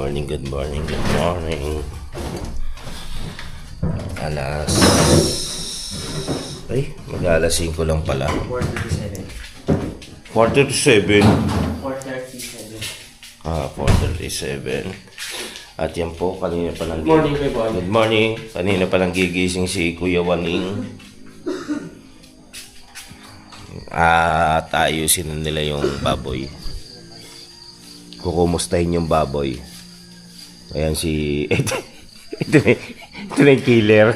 morning, good morning, good morning. Alas... Ay, mag-alas 5 lang pala. 4:37. 4:37. 4:37. 4:37. At yan po, kanina pa lang... Good morning, Kuya Boy. Good morning. Kanina pa lang gigising si Kuya Waning. At ayusin nila yung baboy. Kukumustahin yung baboy. Ayan si... ito na yung killer.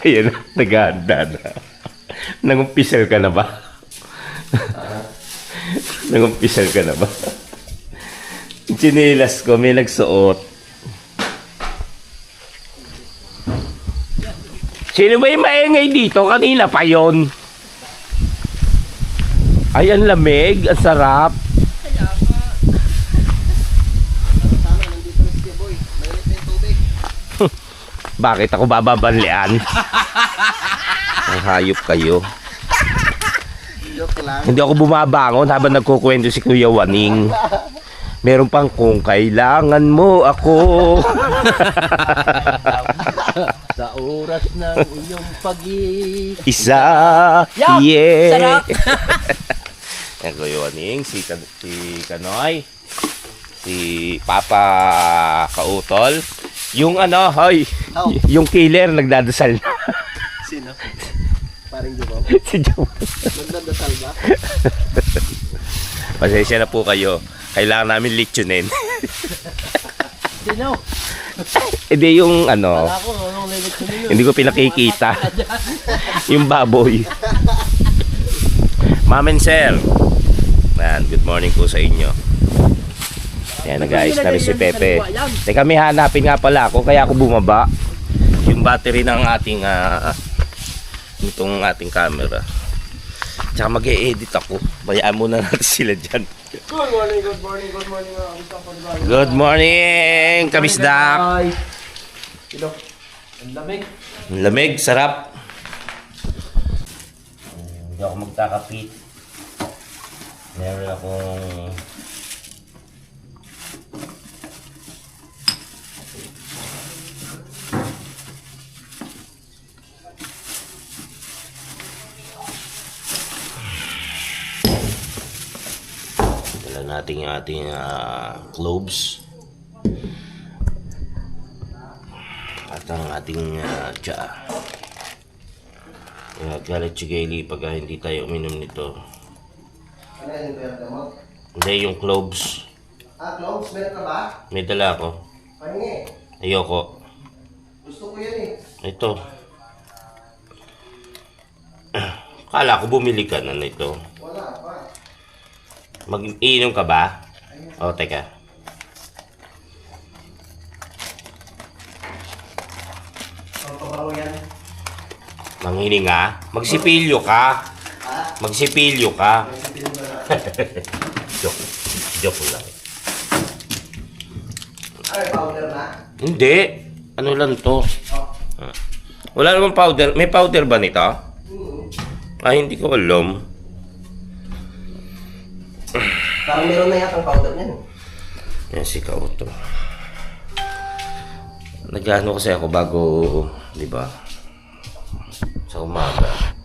Ayan, nag-ahanda na. Nangumpisal ka na ba? Nangumpisal ka na ba? Yung chinilas ko, may nagsuot. Sino ba yung maingay dito? Kanina pa yon. Ay, ang lamig. Ang sarap. Bakit ako bababanlian? Ang hayop kayo. Hindi ako bumabangon habang nagkukwento si Kuya Waning. Meron pang kung kailangan mo ako. Sa oras ng iyong Isa. Yeah! Yeah. Sarap! Yan Kuya Waning, si Kanoy, si Papa Kautol. Yung ano, hoy, yung killer nagdadasal na. Sino? Paring Joe. Si Joe. Nagdadasal ba? Pasensya na po kayo. Kailangan namin litsunin. Sino? Hindi yung ano, Wala ko, anong lilitsunin yun? hindi ko pinakikita. Yung baboy. Ma'am and sir. Man, good morning po sa inyo. Ayan, nag-ayos na rin si Pepe. Teka, may hanapin nga pala ako, kaya ako bumaba. Yung battery ng ating itong ating camera. Tsaka mag-e-edit ako. Bayaan muna natin sila dyan. Good morning, good morning, good morning. Good morning, kamisdak. Ito, ang lamig. Ang lamig, sarap. Hindi ako magkakapit. Meron akong dala natin yung ating cloves at ang ating tsaa. Galit chigeli pag hindi tayo uminom nito. Ano yan yung gamot? Hindi, yung cloves. Cloves? Meron ka ba? May dala ako. Pahingi. Ayoko. Gusto ko yan Ito. Kala ko bumili ka na nito. Wala pa. Mag-iinom ka ba? O, teka. Ang pabango yan. Manghininga? Magsipilyo ka. Ha? Magsipilyo ka. May sabihin ba na? Joke. Joke lang. Ay, powder na? Hindi. Ano lang to? Oh. Wala namang powder. May powder ba nito? Ay, hindi ko alam. Parang meron na yata ang powder niyan. Yan si Kauto. Nag-ano kasi ako bago, di ba? Sa umaga.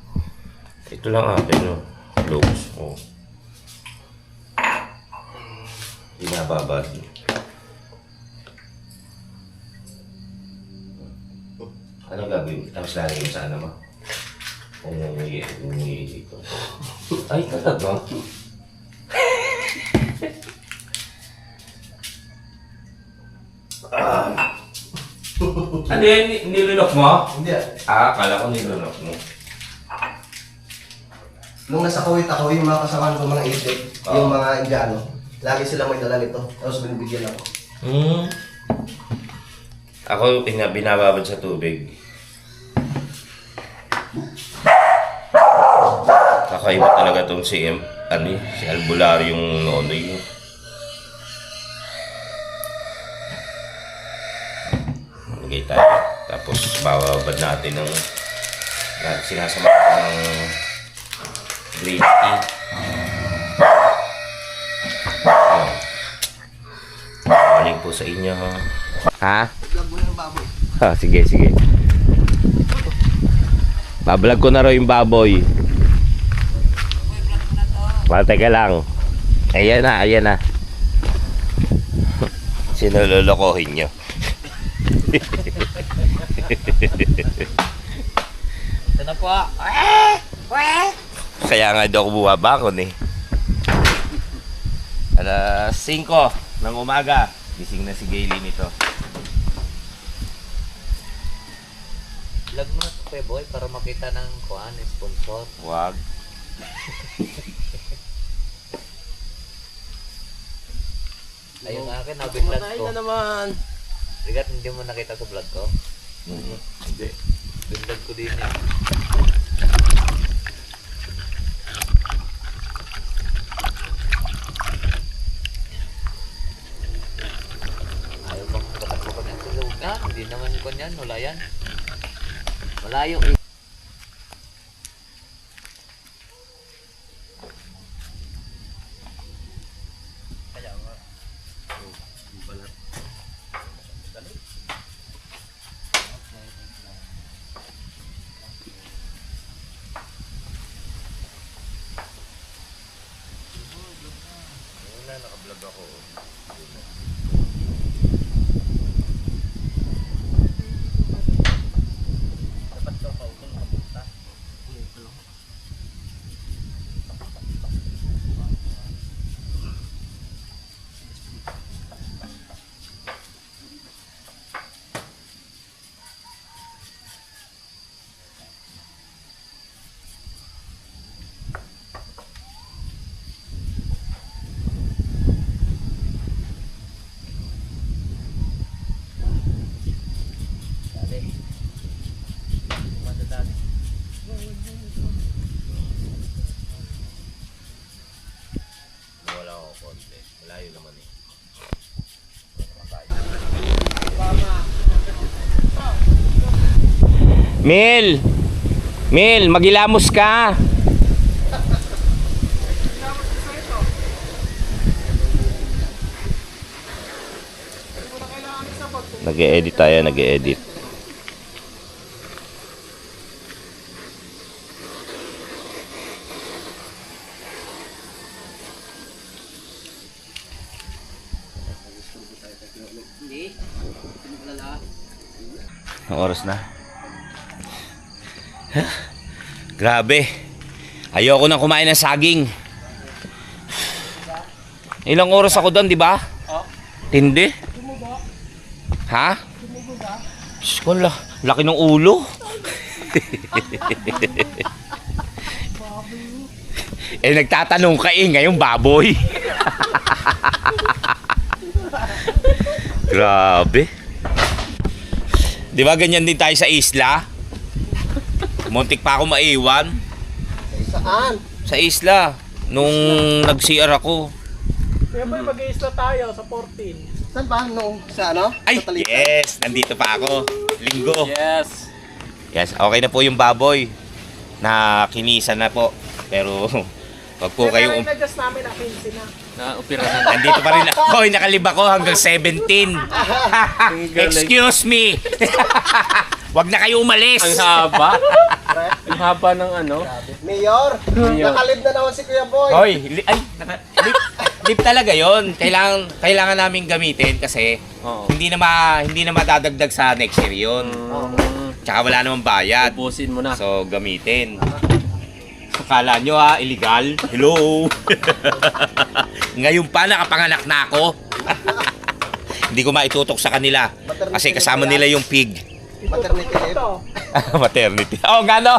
Ito lang akin, no? Close. Oh. Binababad. Ano gagawin? Tapos lalagay mo sa ano mo? Ano yung dito? Ay, talaga? Ano yan? Nilunok mo? Hindi Akala ko nilunok mo. Nung nasa Kuwait ako, yung mga kasamahan ko mga Egypt, yung mga Indiano, lagi sila may dala nito. Tapos binibigyan ako. Ako, binababad sa tubig. Kakaiba talaga tong si Albularyo yung nonoy. Lagay tayo. Tapos bababad natin ng sinasama ng green tea. ko sa inyo. Ha? Vlog mo na yung baboy. Ha, sige, sige. Bablog ko na raw yung baboy. Teka lang. Ayan na, ayan na. Sinulolokohin nyo. Ito na po. Kaya nga daw ako buwabakon eh. Alas 5 ng umaga. Gising na si Gaylene nito. Vlog mo na ito, Kuya Boy, para makita ng kuhaan, sponsor. Wag. Ayun akin, nabiglag ko. naman. Rigat, hindi mo nakita sa vlog ko? Hindi. Bindag ko din yan. Ayaw bang katakbo ko niyan sa lugan? Hindi naman ko niyan, wala yan. Malayo eh. Nakablog ako. Wala ako konti. Malayo naman eh. Mil! Mil, magilamos ka! Nag-e-edit tayo, nag-e-edit. Ang oras na. Grabe. Ayoko nang kumain ng saging. Ilang oras ako doon, di ba? Tindi. Ha? Skola, laki ng ulo. Nagtatanong ka ngayong baboy. Grabe. Di ba ganyan din tayo sa isla? Muntik pa ako maiwan. Saan? Sa isla. Nung nag-CR ako. Kaya ba mag-i-isla tayo sa 14? Saan ba? Nung sa ano? Ay, Sa Talita? yes! Nandito pa ako. Linggo. Yes. Yes, okay na po yung baboy. Na kinisa na po. Pero, wag po kayo... Kaya na-adjust namin na 15 na. Na-upira na. Nandito pa rin ako. Nakalib ako hanggang 17. Excuse me. Wag na kayo umalis. Ang haba. Ang haba ng ano. Mayor! Nakalib na naman si Kuya Boy. Hoy, lip talaga yon. Kailangan namin gamitin kasi Oo. hindi na madadagdag sa next year yon. Tsaka wala namang bayad. Ubusin mo na. So, gamitin. Akala nyo illegal? Hello? Ngayon pa, nakapanganak na ako. Hindi ko maitutok sa kanila. Kasi kasama nila yung pig. Maternity leave. Ito. Maternity. Oh, gano?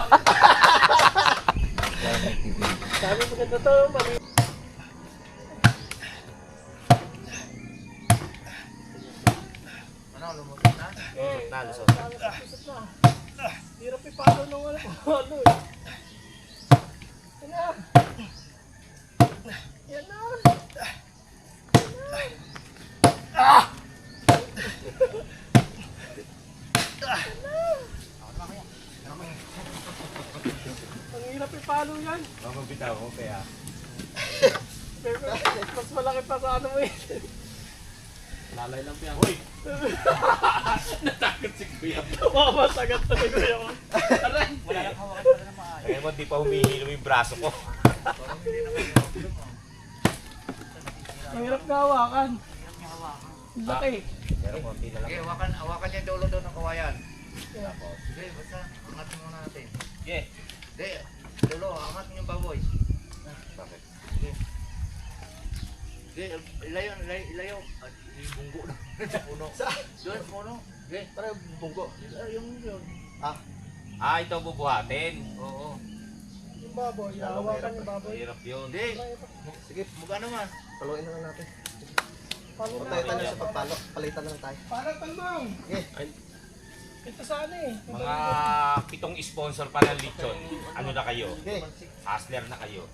Sabi mo ganito to. Hirap ipalo nung wala. Ano eh. Yan na. Yan na. Ang hirap ipalo yan. Mamabitaw ko kaya. Pero mas malaki pa sa ano mo eh. Lalay lang yan. Hoy! Natakot si Kuya. Mamasagat na si Kuya mo. Aray! Wala lang hawakan pa na maayos. Kaya mo, di pa humihilo yung braso ko. Ang hirap na hawakan. Ang laki. Pero konti na lang. Okay, hawakan niya yung dulo doon ng kawayan. Sige, basta. Angatin muna natin. Sige. Hindi, dulo. Angatin yung baboy. Bakit? Sige, ilayo. Yung bunggo na. Puno. Doon, puno. Sige. Para yung bunggo. Yung yun. Ah, ito bubuhatin. Oo. Yung baboy, hawakan yung baboy. Hirap yun. Hindi. Sige, magkano man. Paluin na lang natin. Palo na. Palitan na sa pagpalo. Palitan na lang tayo. Parang talmang. Ito sana eh. Mga 7 sponsor pa ng lechon. Ano na kayo? Okay. Hustler na kayo.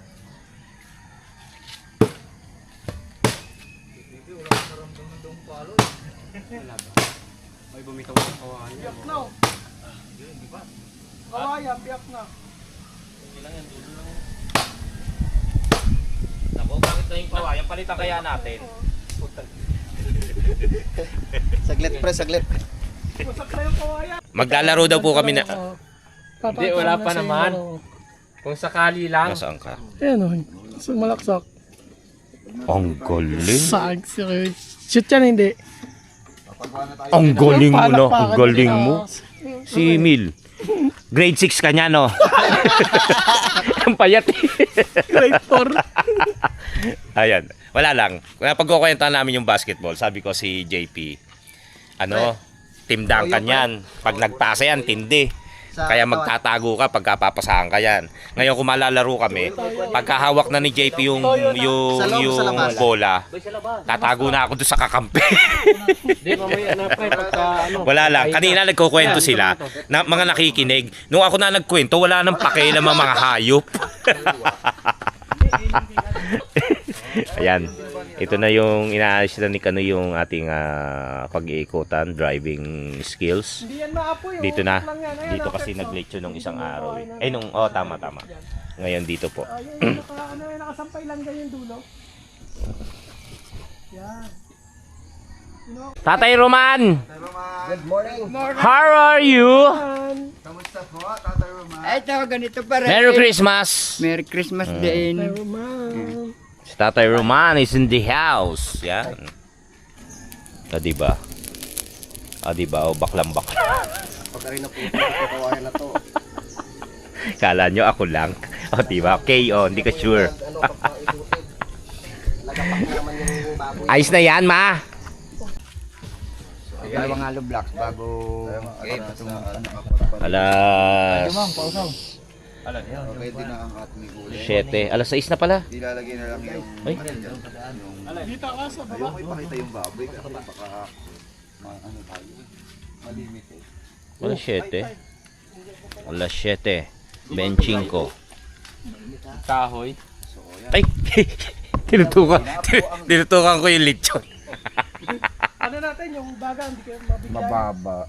Hindi, wala ka naramdaman doon palo. May bumitaw ng kawayan. Piyak na. Hindi ba? Kawayan, piyak na. Naku, bakit na yung kawayan? Palitan kaya natin. Saglit pre, saglit. Wasak na yung kawayan. Maglalaro daw po kami na... Hindi, wala pa naman. Kung sakali lang. Nasaan ka? Ayan o. Sumalaksak. Ang galing. Saan si Kuya? Shoot yan hindi. Ang galing mo no. Ang Palakpakan galing nila. mo. Si Mil. Grade 6 ka niya no. Ang payat. Grade 4. Ayan. Wala lang. Pagkukwenta namin yung basketball, sabi ko si JP, team Duncan yan. Pag nagpasa yan, tindi. Kaya magtatago ka pagka papasahan ka yan. Ngayon kung malalaro kami, pagkahawak na ni JP yung bola, tatago na ako doon sa kakampi. Hindi, mamaya na pre. Pagka ano. Wala lang. Kanina nagkukwento sila na mga nakikinig. Nung ako na nagkwento, wala nang pakialam ang mga hayop. Ayan. Ito na yung inaalis na ni Kano yung ating pag-iikutan, driving skills. Hindi yan maapoy. Dito na. Lang yan. Ayan, Dito kasi perfect, nag-lecture nung isang Dito araw. na, Eh nung tama. Ngayon dito po. Ayun, nakasampay lang dyan yung dulo. Yan. Tatay Roman, Good morning. how are you? Ito, ganito pa rin. Merry Christmas. Merry Christmas din. Man. Si Tatay Roman is in the house. Yan. Diba? Diba? O baklang-bakla. Pag rin na po ito, kawayan na to. Kala nyo ako lang. Diba? Okay, hindi ka sure. Ano, pagpaikutin. Lagapak naman yung baboy. Ayos na yan, ma. Dalawang hollow blocks bago Alas pwede na ang ating gulay. 7. Alas 6 na pala. Ilalagay na lang yung Ay. Dito ka sa baba. Ayaw mo ipakita yung baboy kasi baka ano tayo malimited. Alas 7. Alas 7. Benching ko. Kahoy. Ay! Tinutukan ko yung lechon. Ano natin yung baga, hindi kayo mabigla. Mababa.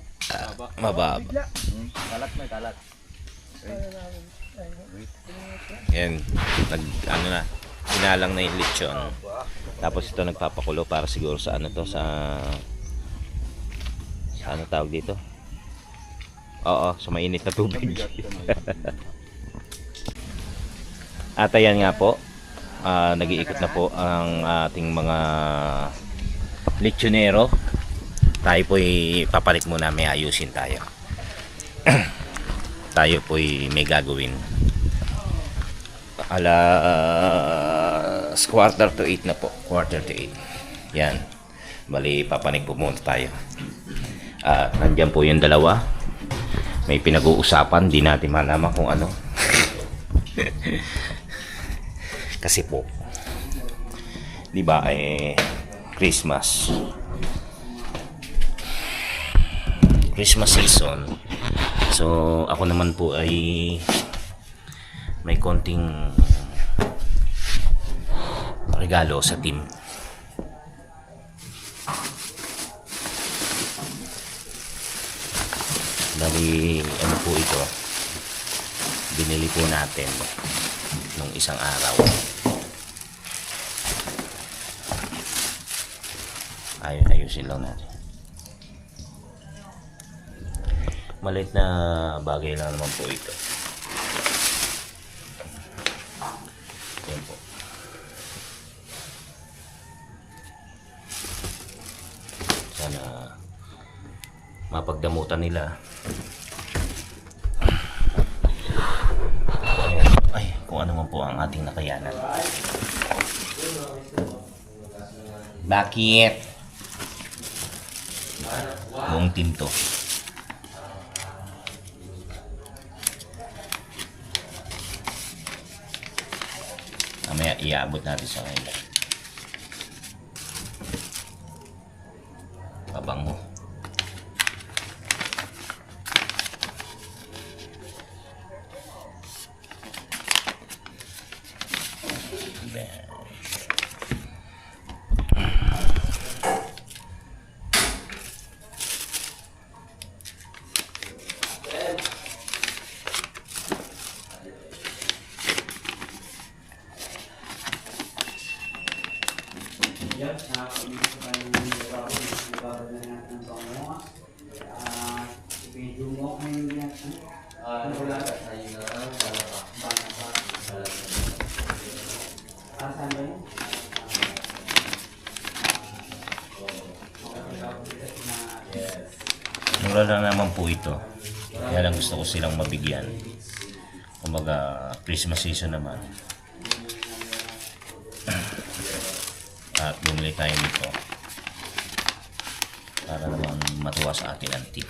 Mababa. Bigla. Kalat may kalat. Yan. Sinalang na yung lechon. Tapos ito nagpapakulo para siguro sa ano to, sa ano tawag dito? Oo, sa mainit na tubig. At ayan nga po, nag-iikot na po ang ating mga lechonero. Tayo po'y papalit muna, may ayusin tayo. Tayo po'y may gagawin. Alas 7:45 na po. 7:45. Yan. Bali, papanig po muna tayo. At nandyan po yung dalawa. May pinag-uusapan. Di natin malaman kung ano. Kasi po, di ba, Christmas season. So ako naman po ay may konting regalo sa team. Bali, ano po ito, binili po natin nung isang araw. Ayusin lang natin. Maliit na bagay lang naman po ito. Yan po. Sana mapagdamutan nila. Ay, kung ano man po ang ating nakayanan. Bakit? Buong team to. Mamaya iaabot natin sa kanila. Pabango. Mura lang naman po ito. Kaya lang gusto ko silang mabigyan. Kumbaga, Christmas season naman. At bumili tayo nito. Para naman matuwa sa atin ang tip.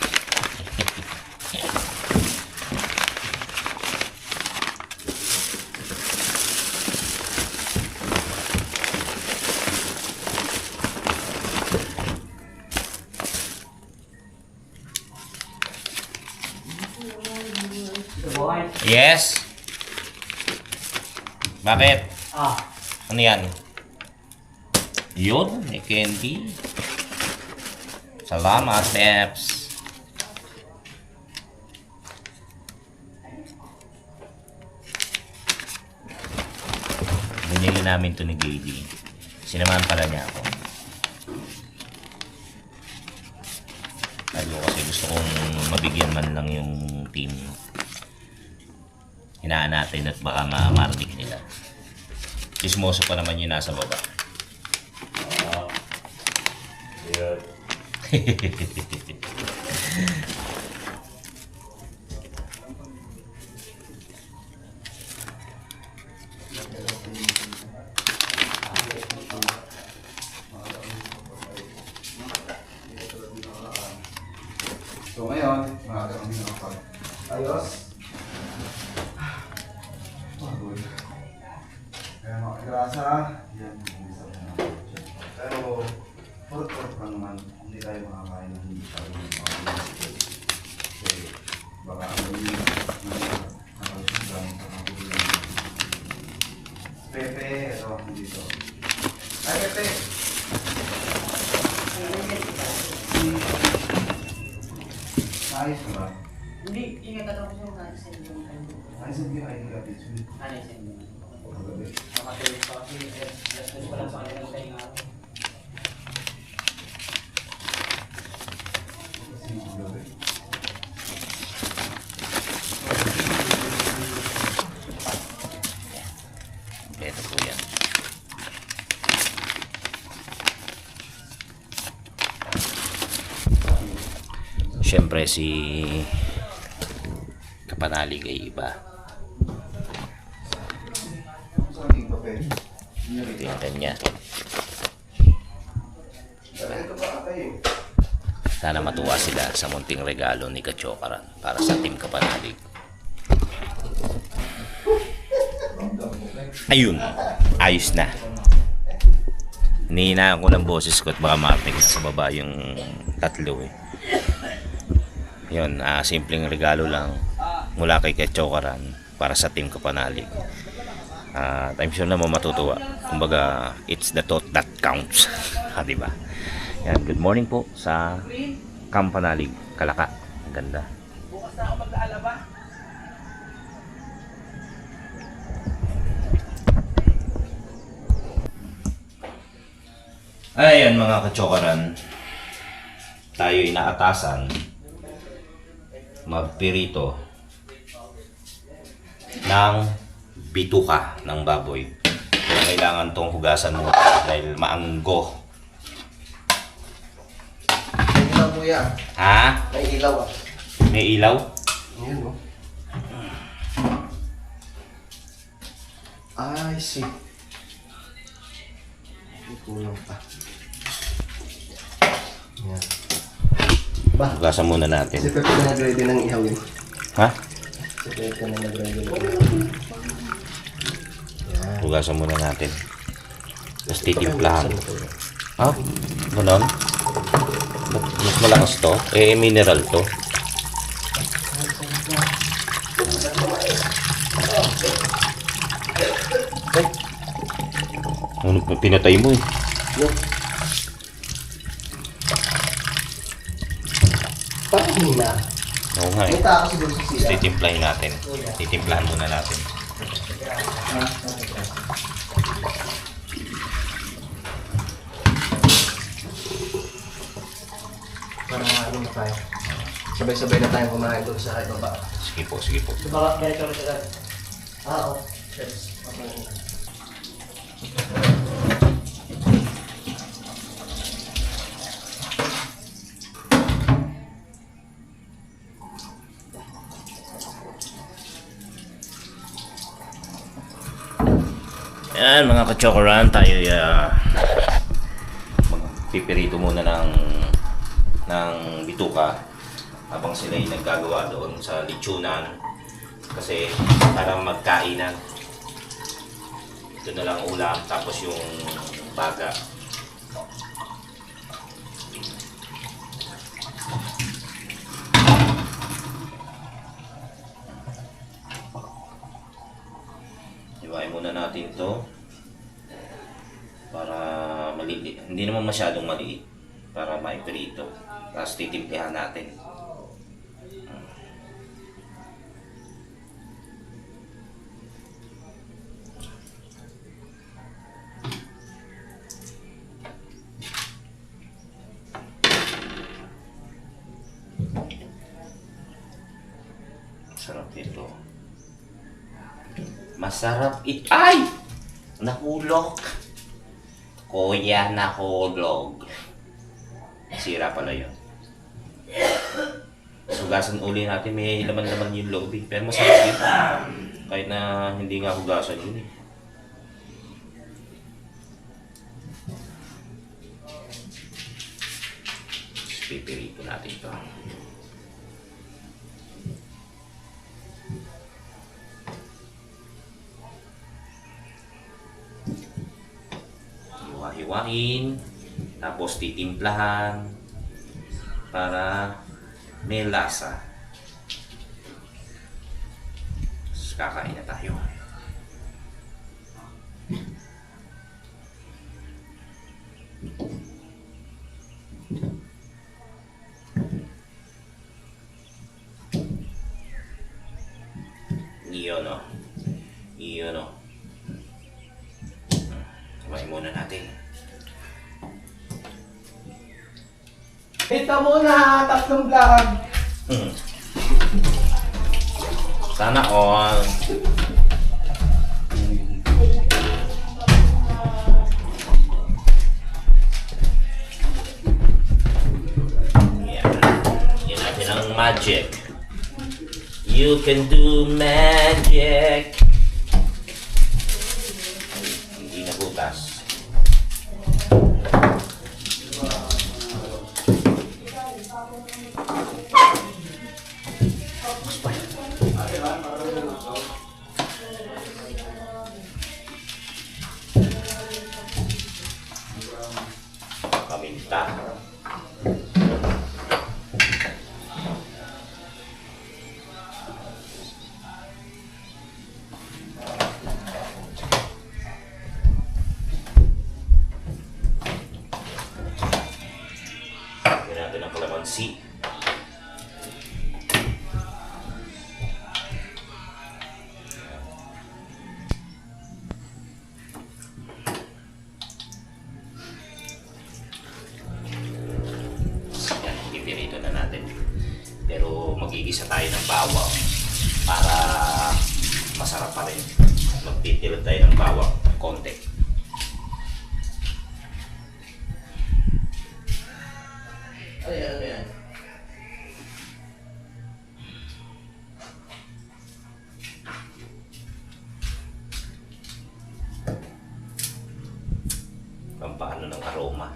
Yes? Bakit? Ano yan? Yun, may candy. Salamat, Peps. Binili namin to ni JD. Sinamahan pala niya ako. Sabi ko kasi gusto kong mabigyan man lang yung team. Hinaan natin at baka mamarinig nila. Chismoso pa naman yung nasa baba. So ngayon, maaga kami nakapag. Ayos. Pagod. Kaya mga grasa, yan. Pero, purot-purot pa naman, hindi tayo makakain ng hindi tayo makakain. Kasi, baka ano yung nakasugang sa kakulang. Pepe, ito ako dito. Ay, Pepe! Ayos ka ba? Hindi, ingat ako sa mga send mo. Ayos ang bigay ID kapit. Ano yung send mo? Paggabi. Makatulog pa kasi, last pa lang sa kanila ng tayo nga ako. Kasi paggabi. Ito po yan. Siyempre si Kapanalig ay iba. Saan yung papel? Ito yung kanya. Ito pa kayo. Sana matuwa sila sa munting regalo ni Kachokaran para sa Team Kapanalig. Ayun, ayos na. Hinihinaan ko ng boses ko at baka mapig sa baba yung tatlo eh. Yun, simpleng regalo lang mula kay Kachokaran para sa Team Kapanalig. I'm sure naman matutuwa. Kumbaga, it's the thought that counts. Diba? Yan, good morning po sa Kapanalig, Kalaka. Ang ganda. Bukas na ako mag-aalaba. Ayan mga katsokaran, tayo inaatasan magpirito ng bituka ng baboy. Kaya kailangan tong hugasan mo dahil maanggo. May ilaw kuya. Ha? May ilaw ah. May ilaw? Ayan o. I see. May kulang pa. Ayan. Ba? Hugasan muna natin. Si Pepe na nag-ready ng ihaw yun. Ha? Si Pepe na nag-ready ng ihaw. Yan. Hugasan muna natin. Tapos titimplahan. Ha? Ganon? Mas malakas to? Eh, mineral to. Ano pa pinatay mo eh? Yun. Parang hina. Oo nga eh. May tao siguro sa Tapos sila. titimplahin natin. Titimplahan muna natin. Para ano na tayo. Sabay-sabay na tayong kumain doon sa baba. Sige po, sige po. Baka ganito rin sila. Oo. Yes. Okay. Yan mga kachokoran, tayo magpipirito muna ng bituka habang sila ay naggagawa doon sa lechonan kasi para magkainan. Ito na lang ulam tapos yung baga. Iwain muna natin to para maliit. Hindi naman masyadong maliit para maiprito. Tapos titimpihan natin. Sarap ito. Masarap ito. Ay! Nahulog. Kuya, nahulog. Sira pala yun. Hugasan uli natin. May laman-laman yung loob eh. Pero masarap yun. Kahit na hindi nga hugasan yun eh. Pipirito natin ito. Hiwa-hiwain, tapos titimplahan para may lasa. Tapos kakain na tayo. Iyon o. Iyon o. Kumain muna natin. Kita mo na, tatlong vlog. Sana all. Yan. Yan natin ang magic. You can do magic. Hindi na butas. Paminta. Lagyan natin ng kalamansi. Gigisa tayo ng bawang para masarap pa rin. Magtitilad tayo ng bawang ng konti. Ayan. Pampaano ng aroma.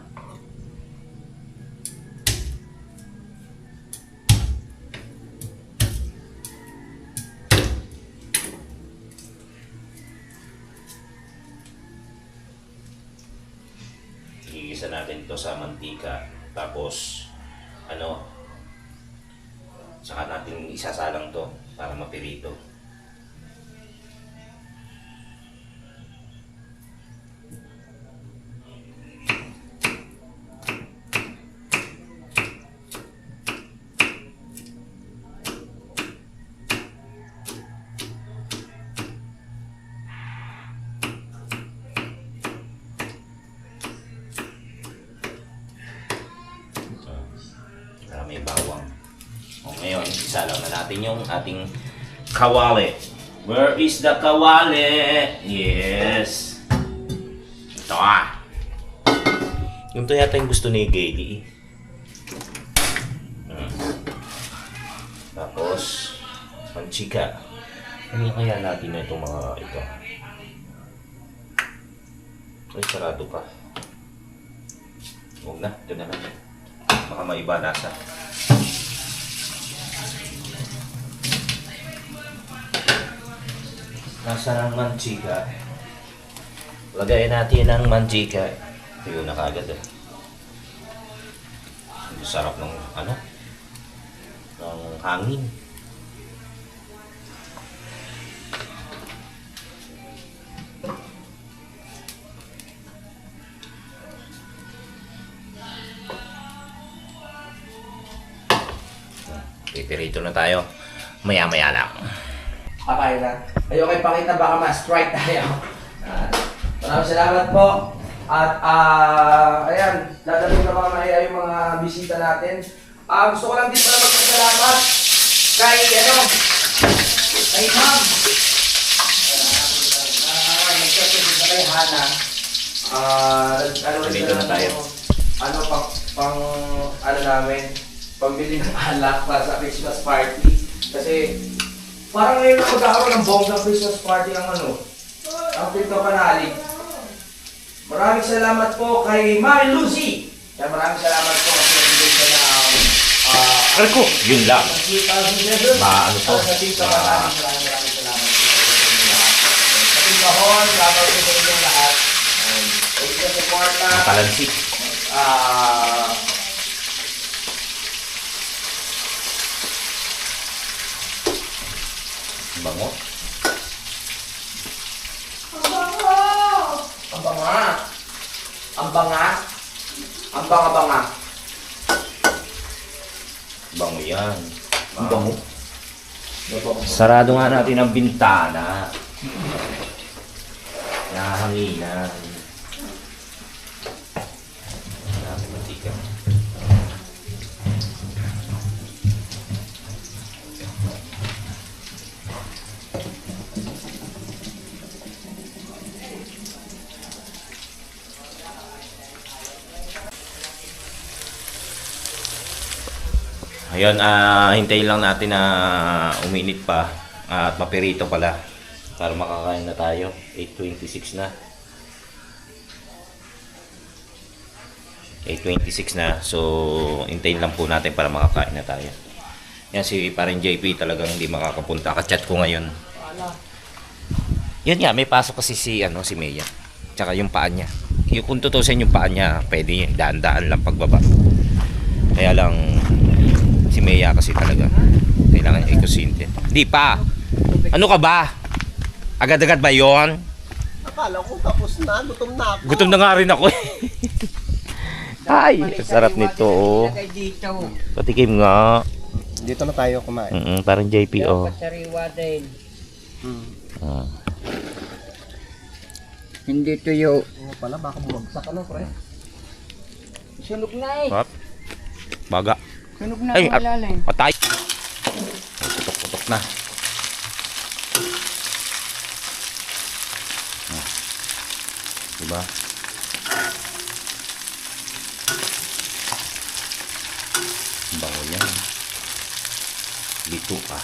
Igisa natin ito sa mantika. Tapos, saka natin isasalang to para mapirito. Para may bawang. O ngayon, isalang na natin yung ating kawali. Where is the kawali? Yes. Ito ah. Yung to yata yung gusto ni Gaily. Tapos, manchika. Ano kaya natin na itong mga ito? Ay, sarado pa. Huwag na, ito na lang. Baka maiba nasa. Nasa ng manchika. Lagay natin ang manchika. Ito yun na kagad eh. Ang sarap ng ng hangin. Pipirito na tayo. Maya-maya lang. Okay na. Ayoko ipakita, baka ma-strike tayo. Maraming salamat po. At ayan, dadalhin na mamaya yung mga bisita natin. Gusto ko lang din pala magpasalamat kay Ma'am. Nagsasabi na kay Hana. Dito na tayo. Namin, pambili ng alak para sa Christmas party. Kasi parang ngayon na magkakaroon ng bonggang Christmas party ang Pinto Panalig. Maraming salamat po kay Mary Lucy. Kaya maraming salamat po kasi nagbigay siya ng Arko! Yun lang. 3,000 Maano to? Sa Pinto Panalig. Maraming salamat po sa Pinto Hall. Salamat po sa inyong lahat. Thank you sa support na. Talansik. Bango. Ang banga. Bango yan. Bango. Sarado nga natin ang bintana. Nahanginan. Matika. Ayun, hintayin lang natin na uminit pa at mapirito pala para makakain na tayo. 8:26 na. 8:26 na. So, hintayin lang po natin para makakain na tayo. Yan si parang JP talagang hindi makakapunta. Ka-chat ko ngayon. Yan nga, may pasok kasi si Mea. Tsaka yung paa niya. Kung tutusin yung paa niya, pwede yun. Daan-daan lang pagbaba. Kaya lang, si Mea kasi talaga kailangan ikusintin. Hindi pa. Ano ka ba? Agad-agad ba yon? Akala ko tapos na, gutom na ako. Gutom na nga rin ako eh. Ay, sarap nito oh. Patikim nga. Dito na tayo kumain. Parang JP oh. Sariwa din. Ah. Hindi tuyo. Pala, baka bumagsak pre. Sunog na eh. Baga. Sunog na Ay, ang ilalim. patay. tutok na. Diba? Bango niya. Dito pa.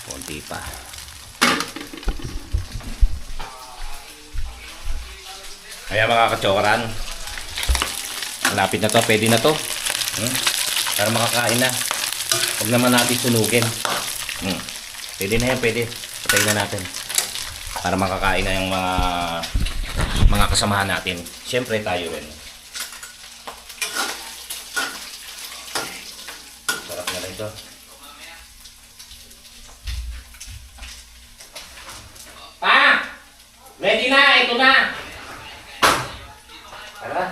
Konti pa. Kaya mga kachokaran, malapit na to, pwede na to. Para makakain na. Huwag naman natin sunugin. Pwede na yan, pwede. Patayin na natin. Para makakain na yung mga kasamahan natin. Siyempre tayo rin. Sarap na rin ito. Pa! Ready na! Ito na! Tara.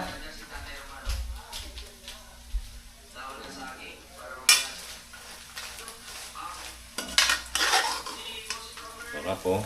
Sarap po.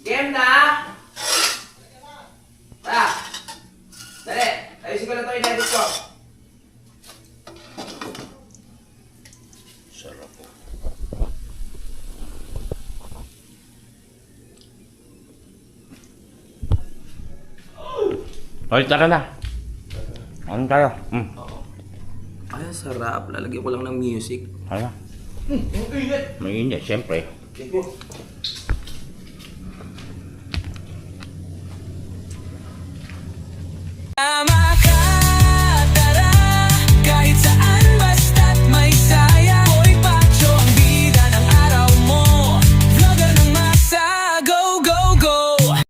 Game na! Ta! Dali! Ayusin ko na ito, in-edit ko. Sarap po. Hoy, tara na. Ano tayo? Ay, sarap. Lalagyan ko lang ng music. Ano? Ang init! May init, siyempre. Sige.